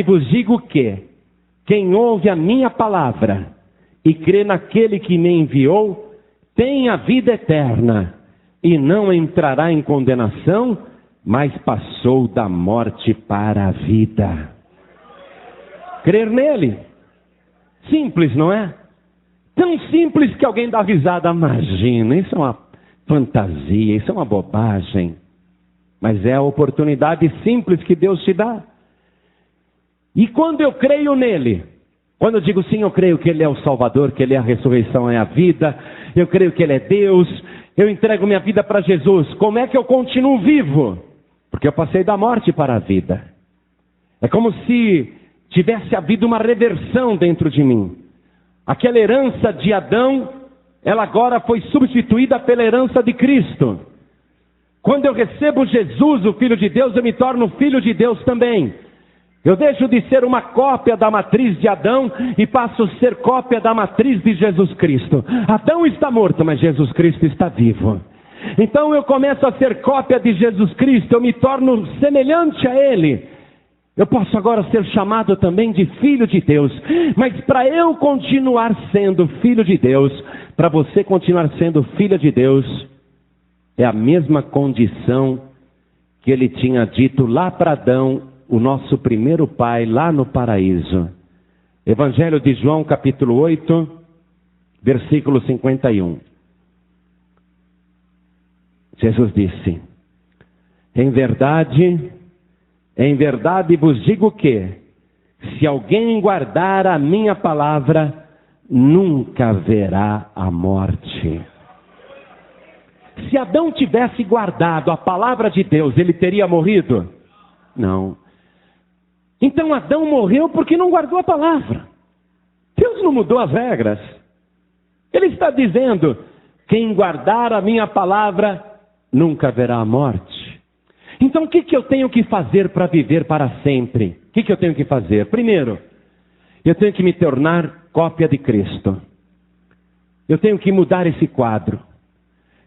vos digo que quem ouve a minha palavra e crê naquele que me enviou, tem a vida eterna e não entrará em condenação, mas passou da morte para a vida. Crer nele. Simples, não é? Tão simples que alguém dá risada. Imagina, isso é uma fantasia, isso é uma bobagem. Mas é a oportunidade simples que Deus te dá. E quando eu creio nele, quando eu digo sim, eu creio que ele é o Salvador, que ele é a ressurreição, é a vida, eu creio que ele é Deus, eu entrego minha vida para Jesus, como é que eu continuo vivo? Porque eu passei da morte para a vida. É como se tivesse havido uma reversão dentro de mim. Aquela herança de Adão, ela agora foi substituída pela herança de Cristo. Quando eu recebo Jesus, o Filho de Deus, eu me torno filho de Deus também. Eu deixo de ser uma cópia da matriz de Adão e passo a ser cópia da matriz de Jesus Cristo. Adão está morto, mas Jesus Cristo está vivo. Então eu começo a ser cópia de Jesus Cristo, eu me torno semelhante a Ele. Eu posso agora ser chamado também de filho de Deus. Mas para eu continuar sendo filho de Deus, para você continuar sendo filha de Deus, é a mesma condição que Ele tinha dito lá para Adão, o nosso primeiro pai, lá no paraíso. Evangelho de João, capítulo 8, versículo 51. Jesus disse: em verdade vos digo que, se alguém guardar a minha palavra, nunca verá a morte. Se Adão tivesse guardado a palavra de Deus, ele teria morrido? Não. Então Adão morreu porque não guardou a palavra. Deus não mudou as regras. Ele está dizendo: quem guardar a minha palavra nunca verá a morte. Então o que eu tenho que fazer para viver para sempre? O que eu tenho que fazer? Primeiro, eu tenho que me tornar cópia de Cristo. Eu tenho que mudar esse quadro.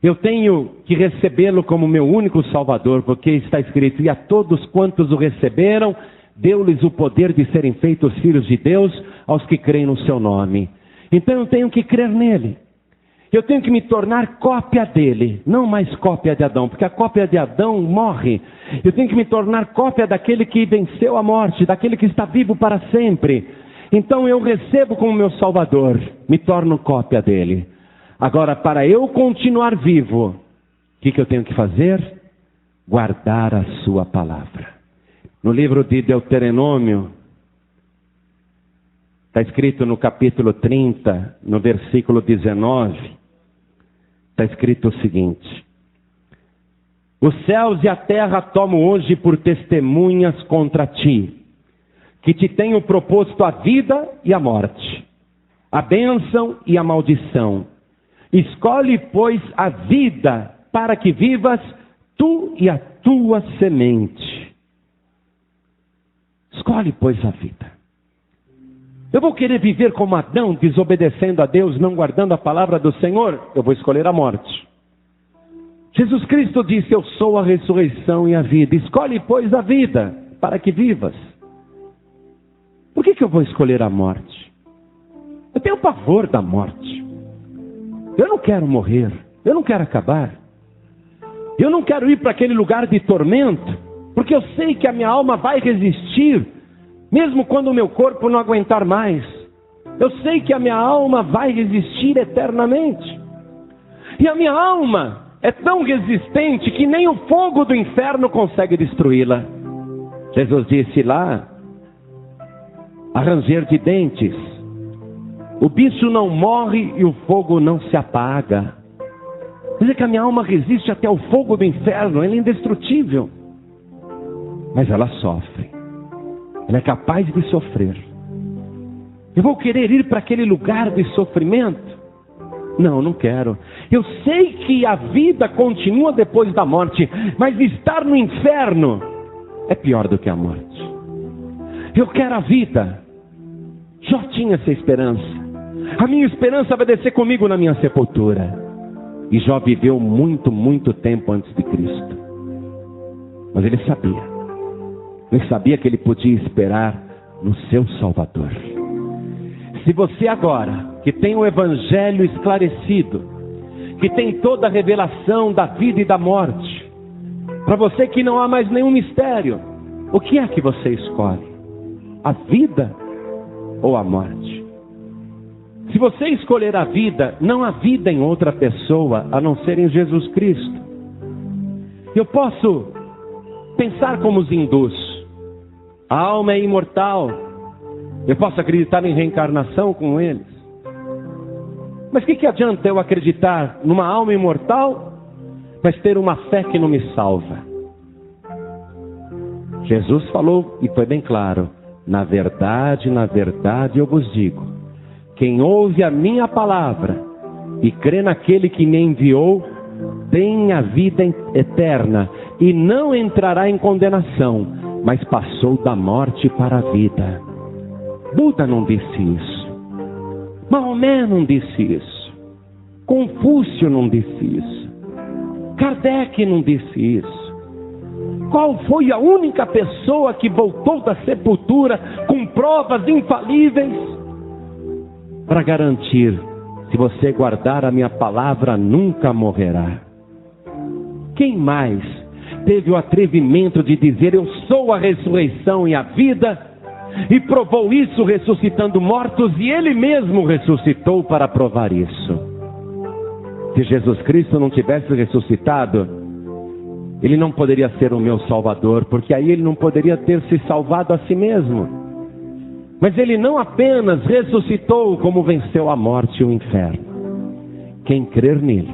Eu tenho que recebê-lo como meu único Salvador, porque está escrito: e a todos quantos o receberam, deu-lhes o poder de serem feitos filhos de Deus, aos que creem no seu nome. Então eu tenho que crer nele. Eu tenho que me tornar cópia dele, não mais cópia de Adão, porque a cópia de Adão morre. Eu tenho que me tornar cópia daquele que venceu a morte, daquele que está vivo para sempre. Então eu recebo como meu Salvador, me torno cópia dele. Agora, para eu continuar vivo, o que eu tenho que fazer? Guardar a sua palavra. No livro de Deuteronômio, está escrito no capítulo 30, no versículo 19, está escrito o seguinte: os céus e a terra tomo hoje por testemunhas contra ti, que te tenho proposto a vida e a morte, a bênção e a maldição. Escolhe, pois, a vida, para que vivas tu e a tua semente. Escolhe, pois, a vida. Eu vou querer viver como Adão, desobedecendo a Deus, não guardando a palavra do Senhor? Eu vou escolher a morte. Jesus Cristo disse: eu sou a ressurreição e a vida. Escolhe, pois, a vida, para que vivas. Por que eu vou escolher a morte? Eu tenho pavor da morte. Eu não quero morrer. Eu não quero acabar. Eu não quero ir para aquele lugar de tormento, porque eu sei que a minha alma vai resistir, mesmo quando o meu corpo não aguentar mais. Eu sei que a minha alma vai resistir eternamente. E a minha alma é tão resistente que nem o fogo do inferno consegue destruí-la. Jesus disse lá, a ranger de dentes, o bicho não morre e o fogo não se apaga. Quer dizer que a minha alma resiste até o fogo do inferno, ela é indestrutível. Mas ela sofre. Ela é capaz de sofrer. Eu vou querer ir para aquele lugar de sofrimento? Não, não quero. Eu sei que a vida continua depois da morte, mas estar no inferno é pior do que a morte. Eu quero a vida. Jó tinha essa esperança. A minha esperança vai descer comigo na minha sepultura. E Jó viveu muito, muito tempo antes de Cristo. Mas ele sabia. Ele sabia que ele podia esperar no seu Salvador. Se você agora, que tem o Evangelho esclarecido, que tem toda a revelação da vida e da morte, para você que não há mais nenhum mistério, o que é que você escolhe? A vida ou a morte? Se você escolher a vida, não há vida em outra pessoa a não ser em Jesus Cristo. Eu posso pensar como os hindus. A alma é imortal. Eu posso acreditar em reencarnação com eles. Mas o que adianta eu acreditar numa alma imortal, mas ter uma fé que não me salva? Jesus falou, e foi bem claro: na verdade eu vos digo, quem ouve a minha palavra e crê naquele que me enviou, tem a vida eterna e não entrará em condenação, mas passou da morte para a vida. Buda não disse isso. Maomé não disse isso. Confúcio não disse isso. Kardec não disse isso. Qual foi a única pessoa que voltou da sepultura com provas infalíveis para garantir: se você guardar a minha palavra, nunca morrerá? Quem mais teve o atrevimento de dizer: eu sou a ressurreição e a vida, e provou isso ressuscitando mortos, e ele mesmo ressuscitou para provar isso? Se Jesus Cristo não tivesse ressuscitado, ele não poderia ser o meu Salvador, porque aí ele não poderia ter se salvado a si mesmo. Mas ele não apenas ressuscitou, como venceu a morte e o inferno. Quem crer nele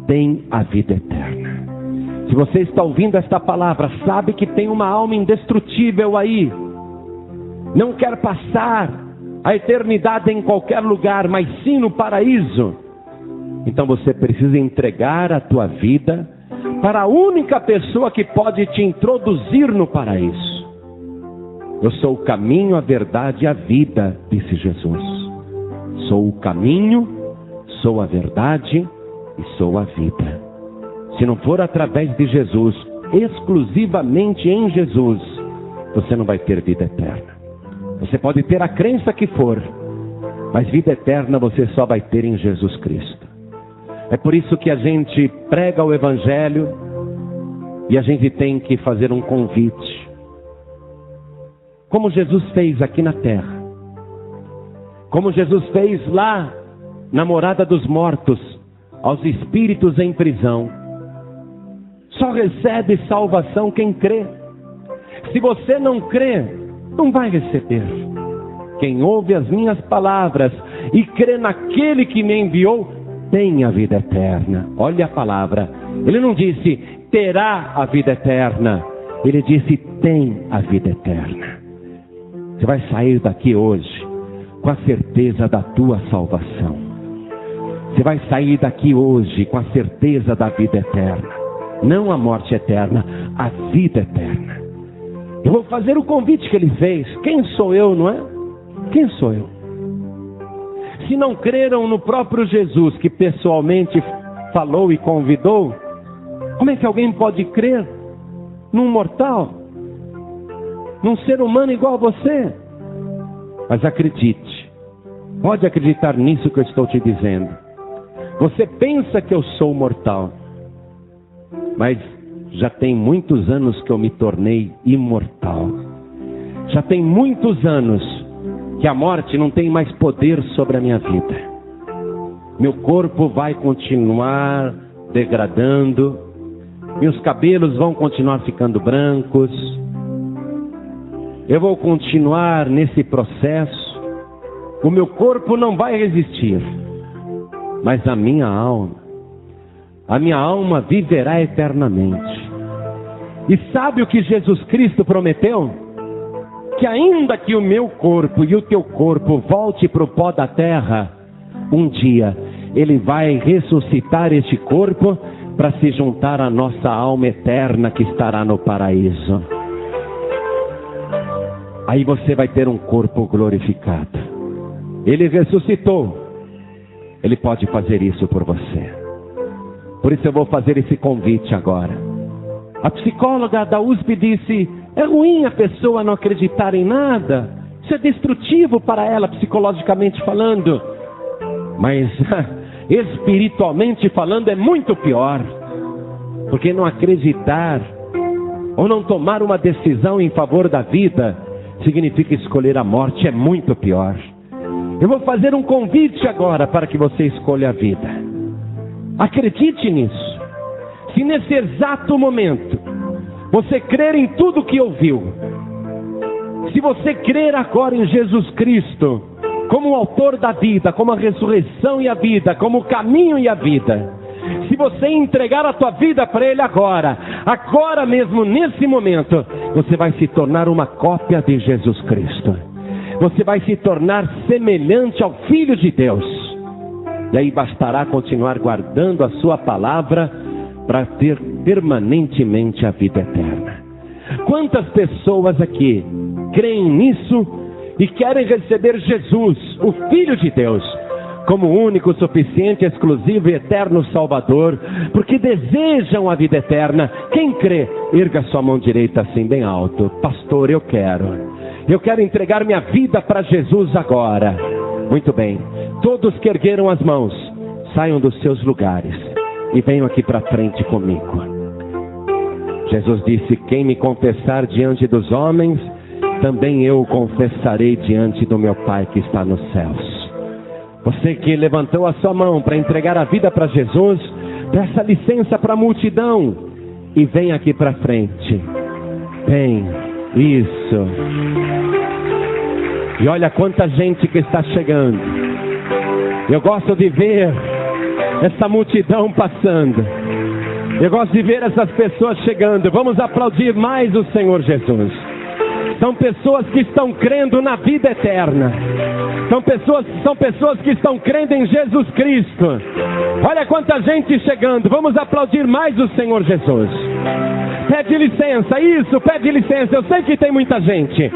tem a vida eterna. Se você está ouvindo esta palavra, sabe que tem uma alma indestrutível aí, não quer passar a eternidade em qualquer lugar, mas sim no paraíso, então você precisa entregar a tua vida para a única pessoa que pode te introduzir no paraíso. Eu sou o caminho, a verdade e a vida, disse Jesus. Sou o caminho, sou a verdade e sou a vida. Se não for através de Jesus, exclusivamente em Jesus, você não vai ter vida eterna. Você pode ter a crença que for, mas vida eterna você só vai ter em Jesus Cristo. É por isso que a gente prega o Evangelho e a gente tem que fazer um convite. Como Jesus fez aqui na terra. Como Jesus fez lá na morada dos mortos, aos espíritos em prisão. Só recebe salvação quem crê. Se você não crê, não vai receber. Quem ouve as minhas palavras e crê naquele que me enviou, tem a vida eterna. Olha a palavra. Ele não disse terá a vida eterna. Ele disse tem a vida eterna. Você vai sair daqui hoje com a certeza da tua salvação. Você vai sair daqui hoje com a certeza da vida eterna. Não a morte eterna, a vida eterna. Eu vou fazer o convite que ele fez. Quem sou eu, não é? Quem sou eu? Se não creram no próprio Jesus, que pessoalmente falou e convidou, como é que alguém pode crer num mortal? Num ser humano igual a você? Mas acredite. Pode acreditar nisso que eu estou te dizendo. Você pensa que eu sou mortal, mas já tem muitos anos que eu me tornei imortal. Já tem muitos anos que a morte não tem mais poder sobre a minha vida. Meu corpo vai continuar degradando, meus cabelos vão continuar ficando brancos, eu vou continuar nesse processo, o meu corpo não vai resistir, mas a minha alma viverá eternamente. E sabe o que Jesus Cristo prometeu? Que ainda que o meu corpo e o teu corpo volte para o pó da terra, um dia Ele vai ressuscitar este corpo para se juntar à nossa alma eterna que estará no paraíso. Aí você vai ter um corpo glorificado. Ele ressuscitou. Ele pode fazer isso por você. Por isso eu vou fazer esse convite agora. A psicóloga da USP disse: é ruim a pessoa não acreditar em nada. Isso é destrutivo para ela, psicologicamente falando. Mas espiritualmente falando é muito pior. Porque não acreditar ou não tomar uma decisão em favor da vida significa escolher a morte, é muito pior. Eu vou fazer um convite agora para que você escolha a vida. Acredite nisso. Se nesse exato momento você crer em tudo que ouviu, se você crer agora em Jesus Cristo como o autor da vida, como a ressurreição e a vida, como o caminho e a vida, se você entregar a tua vida para Ele agora mesmo, nesse momento, você vai se tornar uma cópia de Jesus Cristo. Você vai se tornar semelhante ao Filho de Deus. E aí bastará continuar guardando a sua palavra para ter permanentemente a vida eterna. Quantas pessoas aqui creem nisso e querem receber Jesus, o Filho de Deus, como único, suficiente, exclusivo e eterno Salvador, porque desejam a vida eterna? Quem crê, erga sua mão direita assim bem alto. Pastor, eu quero entregar minha vida para Jesus agora. Muito bem, todos que ergueram as mãos, saiam dos seus lugares e venham aqui para frente comigo. Jesus disse: quem me confessar diante dos homens, também eu o confessarei diante do meu Pai que está nos céus. Você que levantou a sua mão para entregar a vida para Jesus, peça licença para a multidão e vem aqui para frente. Vem, isso. E olha quanta gente que está chegando. Eu gosto de ver essa multidão passando. Eu gosto de ver essas pessoas chegando. Vamos aplaudir mais o Senhor Jesus. São pessoas que estão crendo na vida eterna. São pessoas que estão crendo em Jesus Cristo. Olha quanta gente chegando. Vamos aplaudir mais o Senhor Jesus. Pede licença, isso, pede licença. Eu sei que tem muita gente.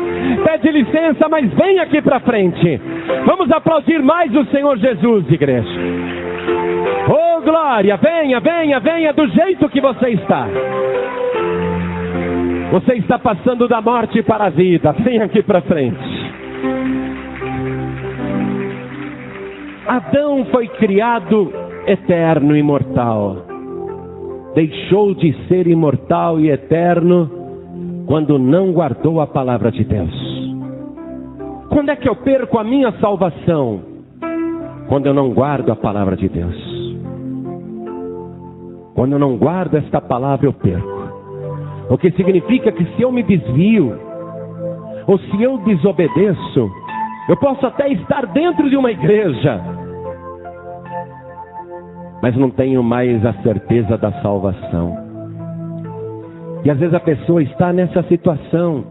Pede licença, mas vem aqui para frente. Vamos aplaudir mais o Senhor Jesus, igreja. Oh glória, venha, venha, venha do jeito que você está. Você está passando da morte para a vida. Vem aqui para frente. Adão foi criado eterno, imortal. Deixou de ser imortal e eterno quando não guardou a palavra de Deus. Quando é que eu perco a minha salvação? Quando eu não guardo a palavra de Deus. Quando eu não guardo esta palavra, eu perco. O que significa que se eu me desvio, ou se eu desobedeço, eu posso até estar dentro de uma igreja, mas não tenho mais a certeza da salvação. E às vezes a pessoa está nessa situação.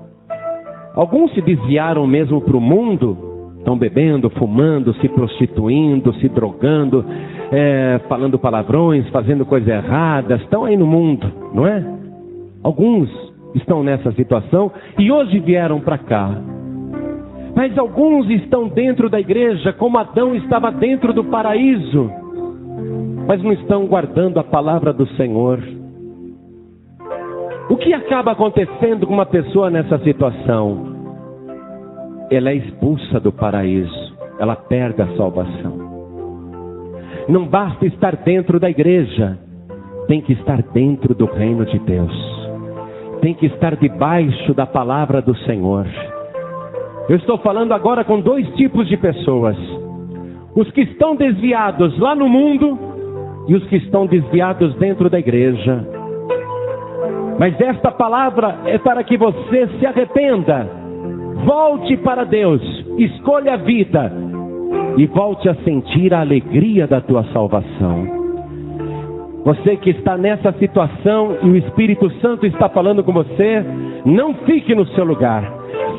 Alguns se desviaram mesmo para o mundo, estão bebendo, fumando, se prostituindo, se drogando, falando palavrões, fazendo coisas erradas, estão aí no mundo, não é? Alguns estão nessa situação e hoje vieram para cá. Mas alguns estão dentro da igreja, como Adão estava dentro do paraíso, mas não estão guardando a palavra do Senhor. O que acaba acontecendo com uma pessoa nessa situação? Ela é expulsa do paraíso, ela perde a salvação. Não basta estar dentro da igreja, tem que estar dentro do reino de Deus. Tem que estar debaixo da palavra do Senhor. Eu estou falando agora com dois tipos de pessoas: os que estão desviados lá no mundo e os que estão desviados dentro da igreja. Mas esta palavra é para que você se arrependa, volte para Deus, escolha a vida e volte a sentir a alegria da tua salvação. Você que está nessa situação e o Espírito Santo está falando com você, não fique no seu lugar,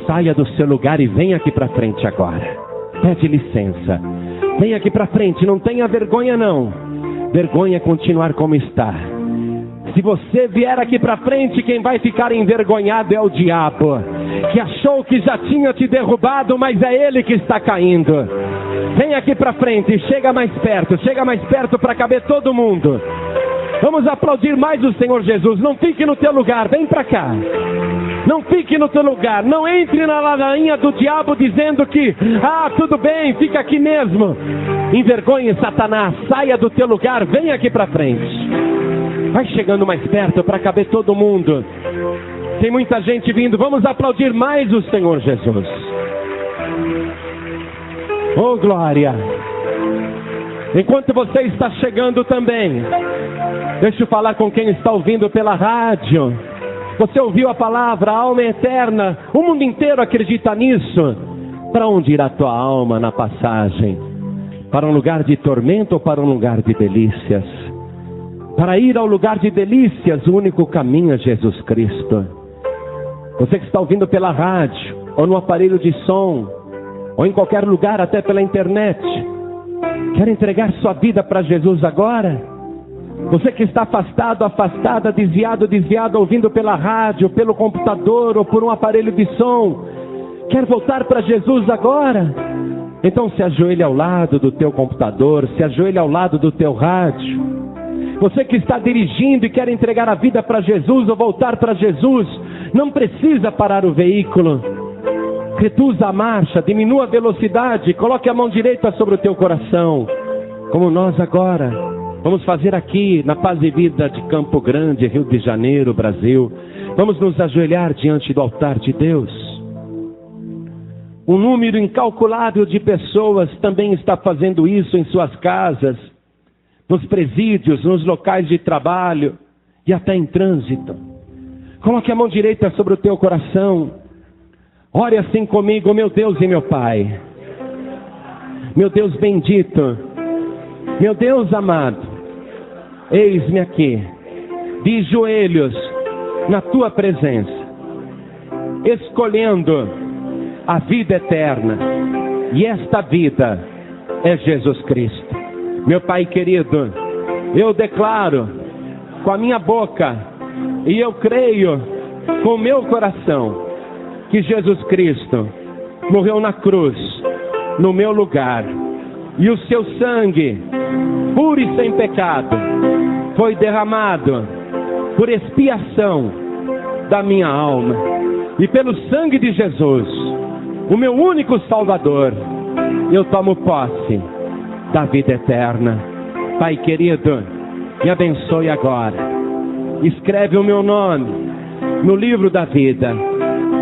saia do seu lugar e venha aqui para frente agora. Pede licença, venha aqui para frente, não tenha vergonha não. Vergonha é continuar como está. Se você vier aqui para frente, quem vai ficar envergonhado é o diabo, que achou que já tinha te derrubado, mas é ele que está caindo. Vem aqui para frente, chega mais perto para caber todo mundo. Vamos aplaudir mais o Senhor Jesus. Não fique no teu lugar, vem para cá. Não fique no teu lugar, não entre na ladainha do diabo dizendo que, tudo bem, fica aqui mesmo. Envergonhe Satanás, saia do teu lugar, vem aqui para frente. Vai chegando mais perto para caber todo mundo. Tem muita gente vindo, vamos aplaudir mais o Senhor Jesus. Oh glória! Enquanto você está chegando também, deixa eu falar com quem está ouvindo pela rádio. Você ouviu a palavra, a alma é eterna, o mundo inteiro acredita nisso. Para onde irá a tua alma na passagem? Para um lugar de tormento ou para um lugar de delícias? Para ir ao lugar de delícias, o único caminho é Jesus Cristo. Você que está ouvindo pela rádio, ou no aparelho de som, ou em qualquer lugar, até pela internet, quer entregar sua vida para Jesus agora? Você que está afastado, afastada, desviado, ouvindo pela rádio, pelo computador ou por um aparelho de som, quer voltar para Jesus agora? Então se ajoelhe ao lado do teu computador, se ajoelhe ao lado do teu rádio. Você que está dirigindo e quer entregar a vida para Jesus ou voltar para Jesus, não precisa parar o veículo. Reduza a marcha, diminua a velocidade, coloque a mão direita sobre o teu coração, como nós agora vamos fazer aqui na Paz e Vida de Campo Grande, Rio de Janeiro, Brasil. Vamos nos ajoelhar diante do altar de Deus. Um número incalculável de pessoas também está fazendo isso em suas casas, nos presídios, nos locais de trabalho e até em trânsito. Coloque a mão direita sobre o teu coração. Ore assim comigo: meu Deus e meu Pai, meu Deus bendito, meu Deus amado, eis-me aqui, de joelhos na tua presença, escolhendo a vida eterna, e esta vida é Jesus Cristo. Meu Pai querido, eu declaro com a minha boca e eu creio com o meu coração que Jesus Cristo morreu na cruz, no meu lugar, e o seu sangue, puro e sem pecado, foi derramado por expiação da minha alma. E pelo sangue de Jesus, o meu único Salvador, eu tomo posse da vida eterna. Pai querido, me abençoe agora. Escreve o meu nome no livro da vida.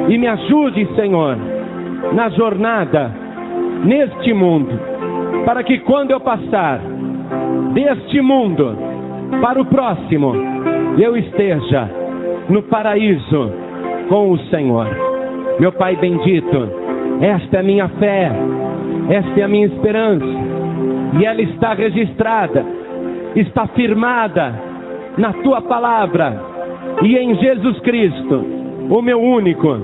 E me ajude, Senhor, na jornada, neste mundo, para que quando eu passar deste mundo para o próximo, eu esteja no paraíso com o Senhor. Meu Pai bendito, esta é a minha fé, esta é a minha esperança, e ela está registrada está firmada na tua palavra e em Jesus Cristo, o meu único,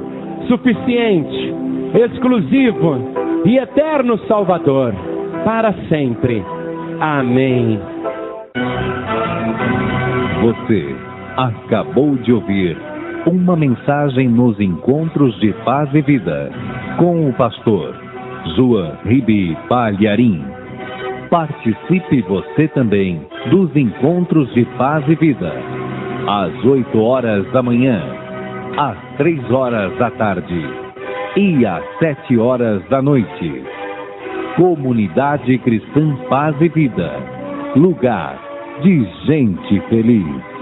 suficiente, exclusivo e eterno Salvador, para sempre. Amém. Você acabou de ouvir uma mensagem nos Encontros de Paz e Vida, com o pastor João Ribe Palharim. Participe você também dos Encontros de Paz e Vida, às 8 horas da manhã, às 3 horas da tarde e às 7 horas da noite. Comunidade Cristã Paz e Vida, lugar de gente feliz.